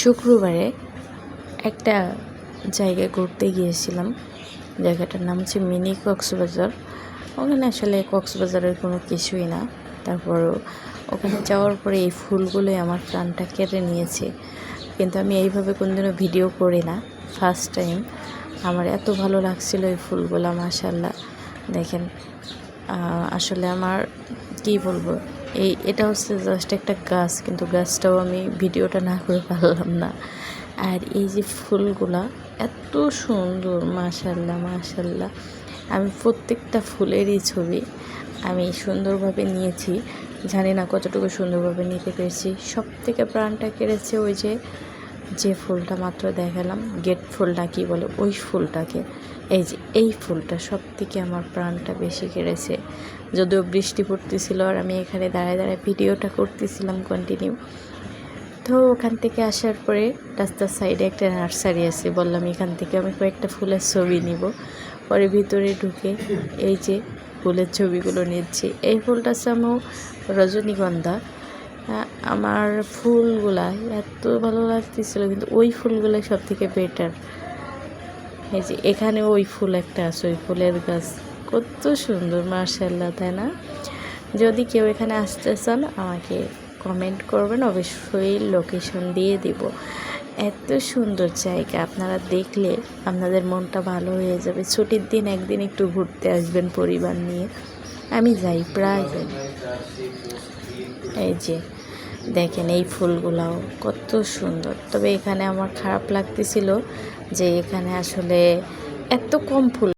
শুক্রবারে একটা জায়গায় ঘুরতে গিয়েছিলাম। জায়গাটার নাম হচ্ছে মিনি কক্সবাজার। ওখানে আসলে কক্সবাজারের কোনো কিছুই না, তারপরও ওখানে যাওয়ার পরে এই ফুলগুলোই আমার প্রাণটা কেড়ে নিয়েছে। কিন্তু আমি এইভাবে কোনোদিনও ভিডিও করি না, ফার্স্ট টাইম। আমার এত ভালো লাগছিল এই ফুলগুলো, মাশাআল্লাহ। দেখেন, আসলে আমার কি বলবো, এটা হচ্ছে জাস্ট একটা গাছ, কিন্তু গাছটাও আমি ভিডিওটা না করে পারলাম না। আর এই যে ফুলগুলা এত সুন্দর, মাশাআল্লাহ মাশাআল্লাহ। আমি প্রত্যেকটা ফুলেরই ছবি আমি সুন্দরভাবে নিয়েছি, জানি না কতটুকু সুন্দরভাবে নিতে পেরেছি। সব থেকে প্রাণটা কেড়েছে ওই যে ফুলটা মাত্র দেখালাম, গেট ফুল না কি বলে ওই ফুলটাকে। এই ফুলটা সব থেকে আমার প্রাণটা বেশি কেড়েছে। যদিও বৃষ্টি পড়তেছিল আর আমি এখানে দাঁড়ায় দাঁড়ায় ভিডিওটা করতেছিলাম কন্টিনিউ। তো ওখান থেকে আসার পরে রাস্তার সাইডে একটা নার্সারি আছে, বললাম এখান থেকে আমি কয়েকটা ফুলের ছবি নিব। পরে ভিতরে ঢুকে এই যে ফুলের ছবিগুলো নিচ্ছি। এই ফুলটা হচ্ছে আমার রজনীগন্ধা। আমার ফুলগুলা এত ভালো লাগতেছিল, কিন্তু ওই ফুলগুলো সব থেকে বেটার। এই যে এখানে ওই ফুল একটা আছে, ওই ফুলের গাছ কত সুন্দর, মাশাআল্লাহ, তাই না? যদি কেউ এখানে আসতে চান আমাকে কমেন্ট করবেন, অবশ্যই লোকেশন দিয়ে দিব। এত সুন্দর জায়গা, আপনারা দেখলে আপনাদের মনটা ভালো হয়ে যাবে। ছুটির দিন একদিন একটু ঘুরতে আসবেন পরিবার নিয়ে, আমি যাই, প্রায় যাই। এই যে দেখেন এই ফুলগুলাও কত সুন্দর। তবে এখানে আমার খারাপ লাগতেছিল যে এখানে আসলে এত কম ফুল।